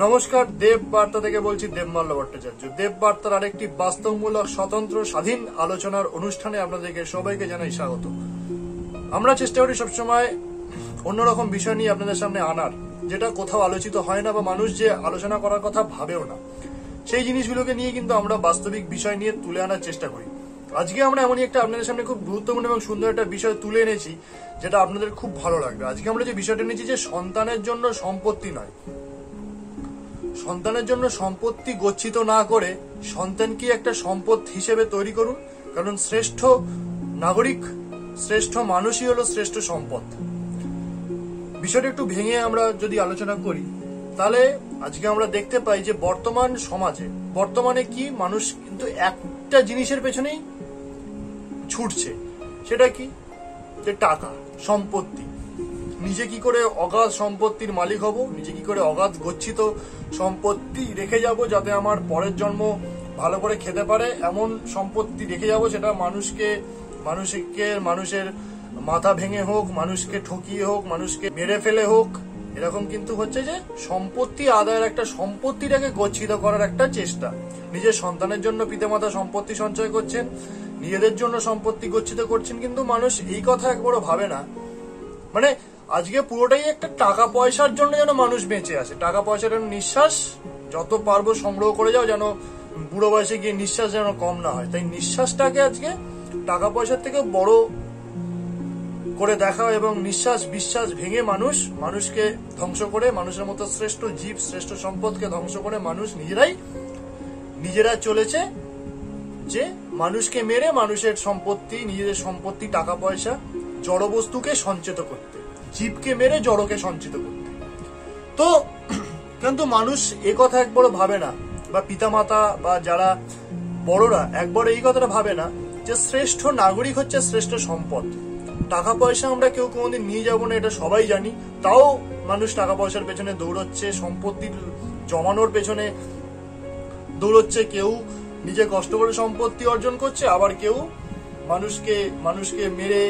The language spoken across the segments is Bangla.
নমস্কার, দেব বার্তা থেকে বলছি দেবমাল্য ভট্টাচার্য। দেব বার্তার আরেকটি বাস্তবমূলক স্বতন্ত্র স্বাধীন আলোচনার অনুষ্ঠানে আপনাদেরকে সবাইকে জানাই স্বাগত। আমরা চেষ্টা করি সবসময় অন্যরকম বিষয় নিয়ে আপনাদের সামনে আনার, যেটা কোথাও আলোচিত হয় না বা মানুষ যে আলোচনা করার কথা ভাবেও না, সেই জিনিসগুলোকে নিয়ে কিন্তু আমরা বাস্তবিক বিষয় নিয়ে তুলে আনার চেষ্টা করি। আজকে আমরা এমনই একটা আপনাদের সামনে খুব গুরুত্বপূর্ণ এবং সুন্দর একটা বিষয় তুলে এনেছি, যেটা আপনাদের খুব ভালো লাগবে। আজকে আমরা যে বিষয়টা নিয়েছি যে সন্তানের জন্য সম্পত্তি নয়, সন্তানের জন্য সম্পত্তি গচ্ছিত না করে সন্তানকে একটা সম্পদ হিসেবে তৈরি করুন, কারণ শ্রেষ্ঠ নাগরিক, শ্রেষ্ঠ মানুষই হলো শ্রেষ্ঠ সম্পদ। বিষয়টা একটু ভেঙে আমরা যদি আলোচনা করি, তাহলে আজকে আমরা দেখতে পাই যে বর্তমান সমাজে বর্তমানে কি মানুষ কিন্তু একটা জিনিসের পেছনেই ছুটছে, সেটা কি? যে টাকা, সম্পত্তি। নিজে কি করে অগাধ সম্পত্তির মালিক হব, নিজে কি করে অগাধ গচ্ছিত সম্পত্তি রেখে যাব যাতে আমার পরের জন্ম ভালো করে খেতে পারে, এমন সম্পত্তি রেখে যাব সেটা মানুষের মাথা ভেঙে হোক, মানুষকে ঠকিয়ে হোক, মানুষকে মেরে ফেলে হোক। এরকম কিন্তু হচ্ছে যে সম্পত্তি আদায়ের একটা, সম্পত্তিটাকে গচ্ছিত করার একটা চেষ্টা। নিজের সন্তানের জন্য পিতামাতা সম্পত্তি সঞ্চয় করছেন, নিজেদের জন্য সম্পত্তি গচ্ছিত করছেন, কিন্তু মানুষ এই কথা একবারও ভাবে না। মানে আজকে পুরোটাই একটা টাকা পয়সার জন্য যেন মানুষ বেঁচে আছে। টাকা পয়সার নিঃশ্বাস যত পারবো সংগ্রহ করে যাও, যেন বুড়ো বয়সে গিয়ে নিঃশ্বাস যেন কম না হয়। তাই নিঃশ্বাসটাকে আজকে টাকা পয়সার থেকে বড় করে দেখা এবং নিঃশ্বাস বিশ্বাস ভেঙে মানুষকে ধ্বংস করে, মানুষের মতো শ্রেষ্ঠ জীব, শ্রেষ্ঠ সম্পদকে ধ্বংস করে মানুষ নিজেরা চলেছে যে মানুষকে মেরে মানুষের সম্পত্তি, নিজেদের সম্পত্তি, টাকা পয়সা, জড় বস্তুকে সঞ্চিত করতে, জীবকে মেরে জড়কে সঞ্চিত করতে। তো কিন্তু মানুষ এ কথা একবারও ভাবে না, বা পিতামাতা বা যারা বড়রা একবার এই কথাটা ভাবে না যে শ্রেষ্ঠ নাগরিক হচ্ছে শ্রেষ্ঠ সম্পদ। টাকা পয়সা আমরা কেউ কোনোদিন নিয়ে যাবো না, এটা সবাই জানি, তাও মানুষ টাকা পয়সার পেছনে দৌড়চ্ছে, সম্পত্তি জমানোর পেছনে দৌড়চ্ছে। কেউ নিজে কষ্ট করে সম্পত্তি অর্জন করছে, আবার কেউ মানুষকে মেরে,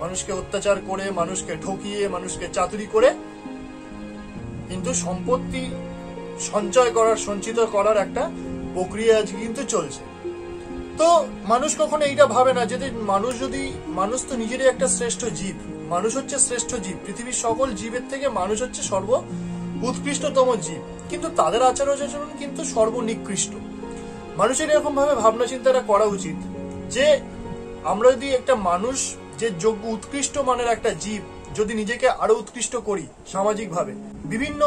মানুষকে অত্যাচার করে, মানুষকে ঠকিয়ে, মানুষকে চাতুরি করে কিন্তু সম্পত্তি সঞ্চয় করার, সঞ্চিত করার একটা প্রক্রিয়া আজকে কিন্তু চলছে। তো মানুষ কখনো এইটা ভাবে না যে মানুষ তো নিজেরই একটা শ্রেষ্ঠ জীব, মানুষ হচ্ছে শ্রেষ্ঠ জীব, পৃথিবীর সকল জীবের থেকে মানুষ হচ্ছে সর্ব উৎকৃষ্টতম জীব, কিন্তু তাদের আচার আচরণ কিন্তু সর্বনিকৃষ্ট। মানুষের এরকম ভাবে ভাবনা চিন্তাটা করা উচিত যে আমরা যদি একটা মানুষ যে যোগ্য উৎকৃষ্ট মানের একটা জীব, যদি নিজেকে আরো উৎকৃষ্ট করি সামাজিকভাবে, বিভিন্ন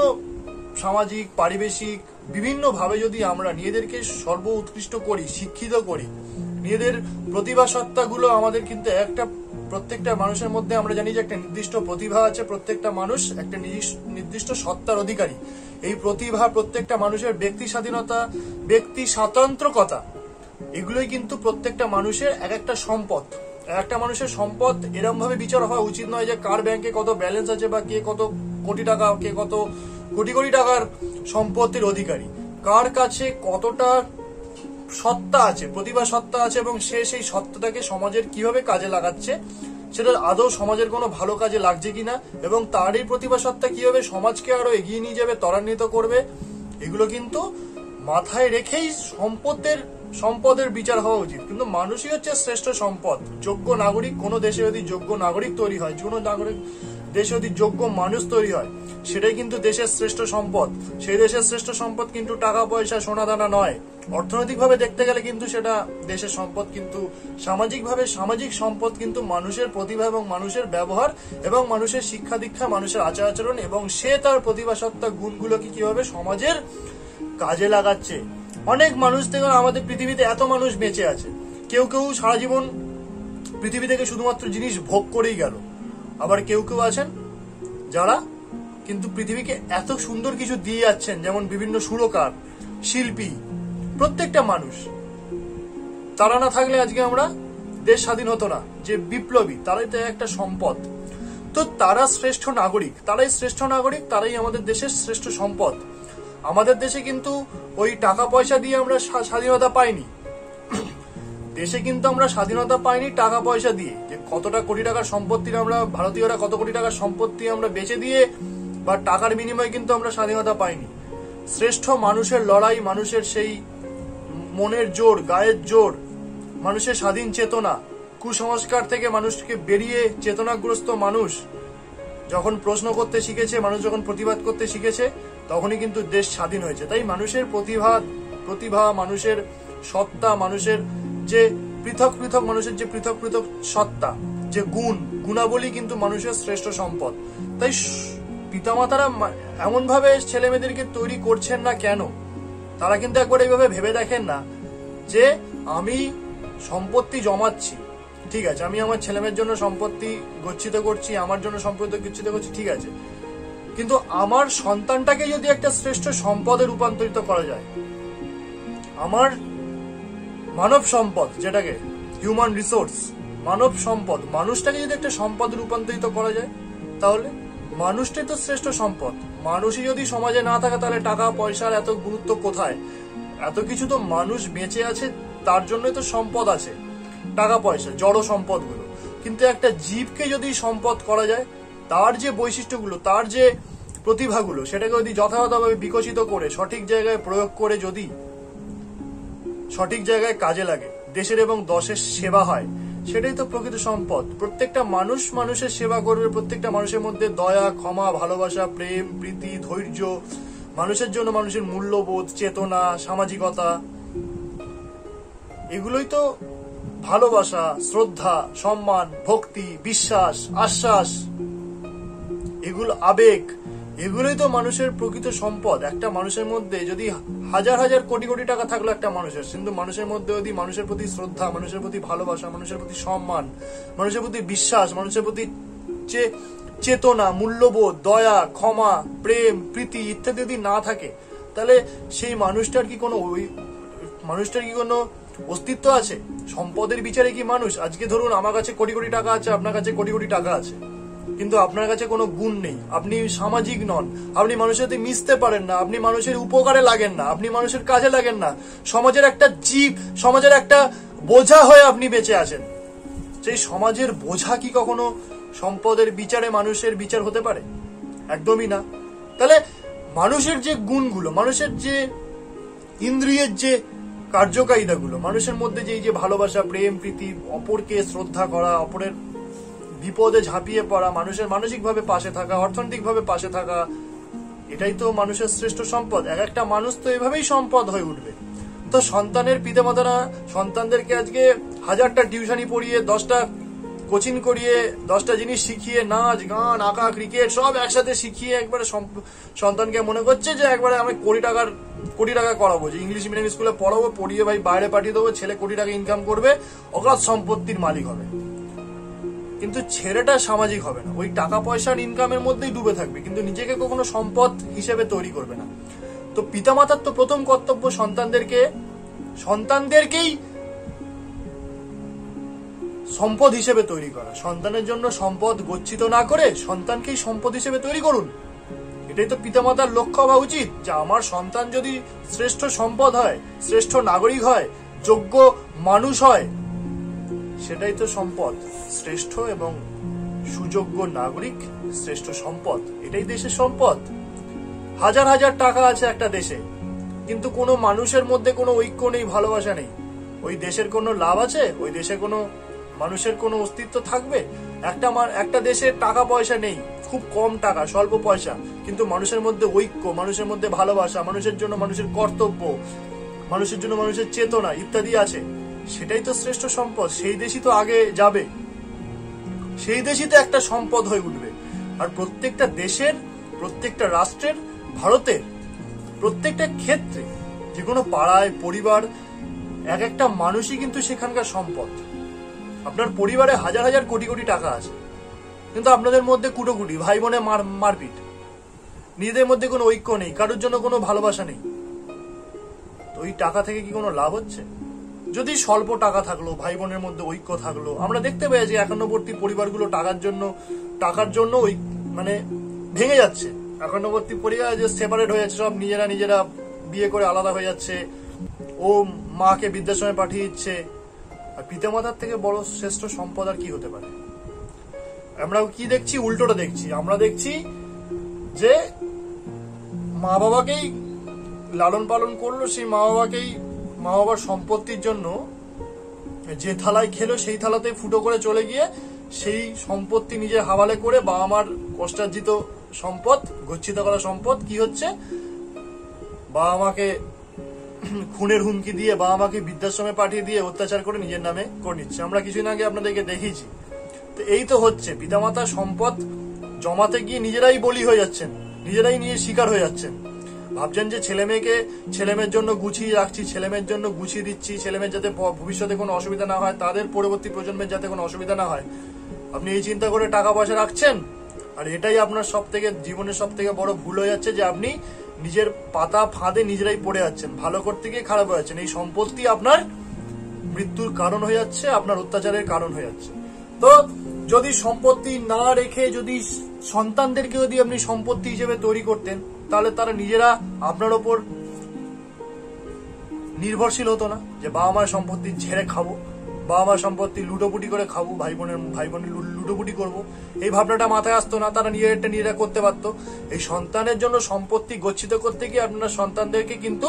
সামাজিক পারিবেশিক বিভিন্ন ভাবে যদি আমরা নিজেদেরকে সর্ব উৎকৃষ্ট করি, শিক্ষিত করি, নিজেদের প্রতিভা সত্তাগুলো, আমাদের কিন্তু প্রত্যেকটা মানুষের মধ্যে আমরা জানি যে একটা নির্দিষ্ট প্রতিভা আছে, প্রত্যেকটা মানুষ একটা নির্দিষ্ট সত্তার অধিকারী। এই প্রতিভা, প্রত্যেকটা মানুষের ব্যক্তি স্বাধীনতা, ব্যক্তি স্বাতন্ত্র্যতা, এগুলোই কিন্তু প্রত্যেকটা মানুষের এক একটা সম্পদ। একটা মানুষের সম্পদ এরকম ভাবে বিচার হওয়া উচিত নয় যে কার ব্যাংকে কত ব্যালেন্স আছে, বা কে কত কোটি টাকা, কে কত কোটি কোটি টাকার সম্পত্তির অধিকারী, কার কাছে কতটা সত্তা আছে, প্রতিভা সত্তা আছে, এবং সে সেই সত্তাটাকে সমাজের কিভাবে কাজে লাগাচ্ছে, সেটা আদৌ সমাজের কোনো ভালো কাজে লাগছে কিনা, এবং তার এই প্রতিভা সত্তা কিভাবে সমাজকে আরো এগিয়ে নিয়ে যাবে, ত্বরান্বিত করবে, এগুলো কিন্তু মাথায় রেখেই সম্পদের বিচার হওয়া উচিত। কিন্তু মানুষই হচ্ছে শ্রেষ্ঠ সম্পদ, যোগ্য নাগরিক। কোনো দেশে যদি যোগ্য নাগরিক তৈরি হয়, কোনো দেশে যদি যোগ্য মানুষ তৈরি হয়, সেটাই কিন্তু দেশের শ্রেষ্ঠ সম্পদ। সেই দেশের শ্রেষ্ঠ সম্পদ কিন্তু টাকা পয়সা, সোনা দানা নয়। অর্থনৈতিকভাবে দেখতে গেলে কিন্তু সেটা দেশের সম্পদ, কিন্তু সামাজিক সম্পদ কিন্তু মানুষের প্রতিভা এবং মানুষের ব্যবহার এবং মানুষের শিক্ষা দীক্ষা, মানুষের আচার আচরণ, এবং সে তার প্রতিভা সত্তা গুণগুলোকে কিভাবে সমাজের কাজে লাগাচ্ছে। অনেক মানুষ থেকে আমাদের পৃথিবীতে এত মানুষ বেঁচে আছে, কেউ সারা জীবন পৃথিবী থেকে শুধুমাত্র জিনিস ভোগ করেই গেল, আবার কেউ আছেন যারা কিন্তু পৃথিবীকে এত সুন্দর কিছু দিয়ে যাচ্ছেন, যেমন বিভিন্ন সুরকার, শিল্পী, প্রত্যেকটা মানুষ। তারা না থাকলে আজকে আমরা দেশ স্বাধীন হতো না। যে বিপ্লবী, তারাই তো একটা সম্পদ। তো তারা শ্রেষ্ঠ নাগরিক, তারাই আমাদের দেশের শ্রেষ্ঠ সম্পদ। আমাদের দেশে কিন্তু ওই টাকা পয়সা দিয়ে আমরা স্বাধীনতা পাইনি, দেশে কিন্তু আমরা স্বাধীনতা পাইনি টাকা পয়সা দিয়ে। যে কতটা কোটি টাকার সম্পত্তি আমরা ভারতীয়রা, কত কোটি টাকার সম্পত্তি আমরা বেচে দিয়ে বা টাকার বিনিময়ে কিন্তু আমরা স্বাধীনতা পাইনি। শ্রেষ্ঠ মানুষের লড়াই, মানুষের সেই মনের জোর, গায়ের জোর, মানুষের স্বাধীন চেতনা, কুসংস্কার থেকে মানুষকে বেরিয়ে চেতনাগ্রস্ত মানুষ যখন প্রশ্ন করতে শিখেছে, মানুষ যখন প্রতিবাদ করতে শিখেছে, তখনই কিন্তু দেশ স্বাধীন হয়েছে। তাই মানুষের প্রতিভা, মানুষের সত্তা, মানুষের যে পৃথক পৃথক, মানুষের যে পৃথক পৃথক সত্তা, যে গুণাবলী কিন্তু মানুষের শ্রেষ্ঠ সম্পদ। তাই পিতামাতারা এমন ভাবে ছেলে মেয়েদেরকে তৈরি করছেন না কেন, তারা কিন্তু একবার এইভাবে ভেবে দেখেন না যে আমি সম্পত্তি জমাচ্ছি, ঠিক আছে, আমি আমার ছেলেমেয়ের জন্য সম্পত্তি গচ্ছিত করছি, আমার জন্য সম্পত্তি গচ্ছিত করছি, ঠিক আছে, কিন্তু আমার সন্তানটাকে যদি একটা শ্রেষ্ঠ সম্পদে রূপান্তরিত করা যায়, আমার মানব সম্পদ, যেটাকে হিউম্যান রিসোর্স, মানব সম্পদ, মানুষটাকে যদি একটা সম্পদে রূপান্তরিত করা যায়, তাহলে মানুষটাই তো শ্রেষ্ঠ সম্পদ। মানুষই যদি সমাজে না থাকে, তাহলে টাকা পয়সার এত গুরুত্ব কোথায়? এত কিছু তো মানুষ বেঁচে আছে, তার জন্যই তো সম্পদ আছে, টাকা পয়সা, জড় সম্পদগুলো। কিন্তু একটা জীবকে যদি সম্পদ করা যায়, তার যে বৈশিষ্ট্যগুলো, তার যে প্রতিভাগুলো, সেটাকে যদি যথাযথভাবে বিকশিত করে সঠিক জায়গায় প্রয়োগ করে যদি সঠিক জায়গায় কাজে লাগে, দেশের এবং দশের সেবা হয়, সেটাই তো প্রকৃত সম্পদ। প্রত্যেকটা মানুষ মানুষের সেবা করবে, প্রত্যেকটা মানুষের মধ্যে দয়া, ক্ষমা, ভালোবাসা, প্রেম, প্রীতি, ধৈর্য, মানুষের জন্য মানুষের মূল্যবোধ, চেতনা, সামাজিকতা, এগুলোই তো ভালোবাসা, শ্রদ্ধা, সম্মান, ভক্তি, বিশ্বাস, আশ্বাস, এগুলো আবেগ, এগুলোই তো মানুষের প্রকৃত সম্পদ। একটা মানুষের মধ্যে যদি হাজার হাজার কোটি কোটি টাকা থাকলো একটা মানুষের, কিন্তু মানুষের মধ্যে যদি মানুষের প্রতি শ্রদ্ধা, মানুষের প্রতি ভালোবাসা, মানুষের প্রতি সম্মান, মানুষের প্রতি বিশ্বাস, মানুষের প্রতি চেতনা, মূল্যবোধ, দয়া, ক্ষমা, প্রেম, প্রীতি ইত্যাদি যদি না থাকে, তাহলে সেই মানুষটার কি কোনো অস্তিত্ব আছে? সম্পদের বিচারে কি মানুষ? আজকে ধরুন আমার কাছে কোটি কোটি টাকা আছে, আপনার কাছে কোটি কোটি টাকা আছে, কিন্তু আপনার কাছে কোনো গুণ নেই, আপনি সামাজিক নন, আপনি মানুষের সাথে মিশতে পারেন না, আপনি মানুষের উপকারে লাগেন না, আপনি মানুষের কাজে লাগেন না, সমাজের একটা জীব, সমাজের একটা বোঝা হয়ে আপনি বেঁচে আছেন। সেই সমাজের বোঝা কি কখনো সম্পদের বিচারে মানুষের বিচার হতে পারে? একদমই না। তাহলে মানুষের যে গুণগুলো, মানুষের যে ইন্দ্রিয়ের যে কার্যকারিতাগুলো, মানুষের মধ্যে যে ভালোবাসা, প্রেম, প্রীতি, অপরকে শ্রদ্ধা করা, অপরের বিপদে ঝাঁপিয়ে পড়া, মানুষের মানসিকভাবে পাশে থাকা, অর্থনৈতিকভাবে পাশে থাকা, এটাই তো মানুষের শ্রেষ্ঠ সম্পদ। এক একটা মানুষ তো এভাবেই সম্পদ হয়ে উঠবে। তো সন্তানের পিতামাতারা সন্তানদেরকে আজকে 1000টা টিউশনি পড়িয়ে, 10টা কোচিং করিয়ে, 10টা জিনিস শিখিয়ে, নাচ, গান, আঁকা, ক্রিকেট সব একসাথে শিখিয়ে একবারে সন্তানকে মনে করছে যে একবারে আমি কোটি টাকা করাবো, যে ইংলিশ মিডিয়াম স্কুলে পড়াবো, পড়িয়ে ভাই বাইরে পাঠিয়ে দেবো, ছেলে কোটি টাকা ইনকাম করবে, অগাধ সম্পত্তির মালিক হবে। কিন্তু ছেলেটা সামাজিক হবে না, ওই টাকা পয়সার ইনকামের মধ্যেই ডুবে থাকবে, কিন্তু নিজেকে কখনো সম্পদ হিসেবে তৈরি করবে না। তো পিতামাতার তো প্রথম কর্তব্য সন্তানদেরকেই সম্পদ হিসেবে তৈরি করা। সন্তানের জন্য সম্পদ গচ্ছিত না করে সন্তানকেই সম্পদ হিসেবে তৈরি করুন। এটাই তো পিতামাতার লক্ষ্য হওয়া উচিত, যে আমার সন্তান যদি শ্রেষ্ঠ সম্পদ হয়, শ্রেষ্ঠ নাগরিক হয়, যোগ্য মানুষ হয়, সেটাই তো সম্পদ। শ্রেষ্ঠ এবং সুযোগ্য নাগরিক, শ্রেষ্ঠ সম্পদ, এটাই দেশের সম্পদ। হাজার হাজার টাকা আছে একটা দেশে, কিন্তু কোনো মানুষের মধ্যে কোনো ঐক্য নেই, ভালোবাসা নেই, ওই দেশের কোনো লাভ আছে? ওই দেশে কোনো মানুষের কোনো অস্তিত্ব থাকবে? একটা দেশের টাকা পয়সা নেই, খুব কম টাকা, স্বল্প পয়সা, কিন্তু মানুষের মধ্যে ঐক্য, মানুষের মধ্যে ভালোবাসা, মানুষের জন্য মানুষের কর্তব্য, মানুষের জন্য মানুষের চেতনা ইত্যাদি আছে, সেটাই তো শ্রেষ্ঠ সম্পদ। সেই দেশই তো আগে যাবে, সেই দেশই তো একটা সম্পদ হয়ে উঠবে। আর প্রত্যেকটা দেশের, প্রত্যেকটা রাষ্ট্রের, ভারতের প্রত্যেকটা ক্ষেত্রে, যে কোনো পাড়ায়, পরিবার, এক একটা মানুষই কিন্তু সেখানকার সম্পদ। আপনার পরিবারে হাজার হাজার কোটি কোটি টাকা আছে, কিন্তু আপনাদের মধ্যে কুটোকুটি, ভাই বোনে মারপিট, নিজেদের মধ্যে কোনো ঐক্য নেই, কারোর জন্য কোনো ভালোবাসা নেই। তো ওই টাকা থেকে কি কোনো লাভ হচ্ছে? যদি স্বল্প টাকা থাকলো, ভাই বোনের মধ্যে ঐক্য থাকলো, আমরা দেখতে পাই যে একান্নবর্তী পরিবারগুলো টাকার জন্য ওই মানে ভেঙে যাচ্ছে। একান্নবর্তী পরিবার যে সেপারেট হয়ে যাচ্ছে, সব নিজেরা বিয়ে করে আলাদা হয়ে যাচ্ছে, ও মাকে বৃদ্ধাশ্রমে পাঠিয়ে দিচ্ছে। আর পিতামাতার থেকে বড় শ্রেষ্ঠ সম্পদ আর কি হতে পারে? আমরা কি দেখছি? উল্টোটা দেখছি। আমরা দেখছি যে মা বাবাকেই লালন পালন করলো, সেই মা বাবার সম্পত্তির জন্য যে থালায় খেলো সেই থালাতেই ফুটো করে চলে গিয়ে সেই সম্পত্তি নিজের হাওয়ালে করে বাবা মার কষ্টার্জিত সম্পদ, গচ্ছিত করা সম্পদ কি হচ্ছে, বাবা মাকে খুনের হুমকি দিয়ে, বাবা মাকে বৃদ্ধাশ্রমে পাঠিয়ে দিয়ে অত্যাচার করে নিজের নামে করে নিচ্ছে। আমরা কিছুদিন আগে আপনাদেরকে দেখিয়েছি। তো এই তো হচ্ছে, পিতামাতার সম্পদ জমাতে গিয়ে নিজেরাই বলি হয়ে যাচ্ছেন, নিজেরাই নিয়ে শিকার হয়ে যাচ্ছেন। ভাবছেন যে ছেলেমেয়ের জন্য গুছিয়ে রাখছি, ছেলেমেয়ের জন্য গুছিয়ে দিচ্ছি, ছেলেমেয়ের যাতে ভবিষ্যতে কোনো অসুবিধা না হয়, তাদের পরবর্তী প্রজন্মের যাতে কোনো অসুবিধা না হয়, আপনি এই চিন্তা করে টাকা পয়সা রাখছেন। আর এটাই আপনার জীবনের সব থেকে বড় ভুল হয়ে যাচ্ছে, যে আপনি নিজের পাতা ফাঁদে নিজেরাই পড়ে যাচ্ছেন, ভালো করতে গিয়ে খারাপ হয়ে যাচ্ছেন। এই সম্পত্তি আপনার মৃত্যুর কারণ হয়ে যাচ্ছে, আপনার অত্যাচারের কারণ হয়ে যাচ্ছে। তো যদি সম্পত্তি না রেখে যদি সন্তানদেরকে যদি আপনি সম্পত্তি হিসেবে তৈরি করতেন, তাহলে তারা নিজেরা আপনার ওপর নির্ভরশীল হতো না, যে বাবা মায়ের সম্পত্তি ঝেড়ে খাবো, বাবা মার সম্পত্তি লুটোপুটি করে খাবো, ভাই বোনের লুটোপুটি করবো, এই ভাবনাটা মাথায় আসতো না। তারা নিজেরা করতে পারতো। এই সন্তানের জন্য সম্পত্তি গচ্ছিত করতে গিয়ে আপনার সন্তানদেরকে কিন্তু,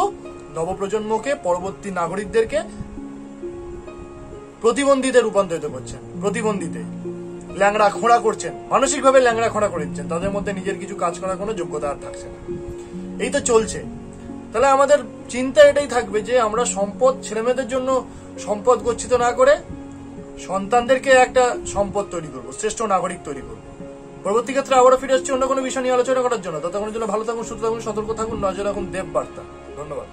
নবপ্রজন্মকে, পরবর্তী নাগরিকদেরকে প্রতিবন্ধীতে রূপান্তরিত করছেন, প্রতিবন্ধীতে ল্যাংড়া খোঁড়া করছেন, মানসিকভাবে ল্যাংড়া খোঁড়া করে দিচ্ছেন। তাদের মধ্যে নিজের কিছু কাজ করার কোনো যোগ্যতা আর থাকছে না। এই তো চলছে। তাহলে আমাদের চিন্তা এটাই থাকবে যে আমরা ছেলেমেয়েদের জন্য সম্পদ গচ্ছিত না করে সন্তানদেরকে একটা সম্পদ তৈরি করবো, শ্রেষ্ঠ নাগরিক তৈরি করবো। পরবর্তী ক্ষেত্রে আবারও ফিরে আসছি অন্য কোনো বিষয় নিয়ে আলোচনা করার জন্য। ততক্ষণের জন্য ভালো থাকুন, সুস্থ থাকুন, সতর্ক থাকুন, নজর রাখুন দেব বার্তা। ধন্যবাদ।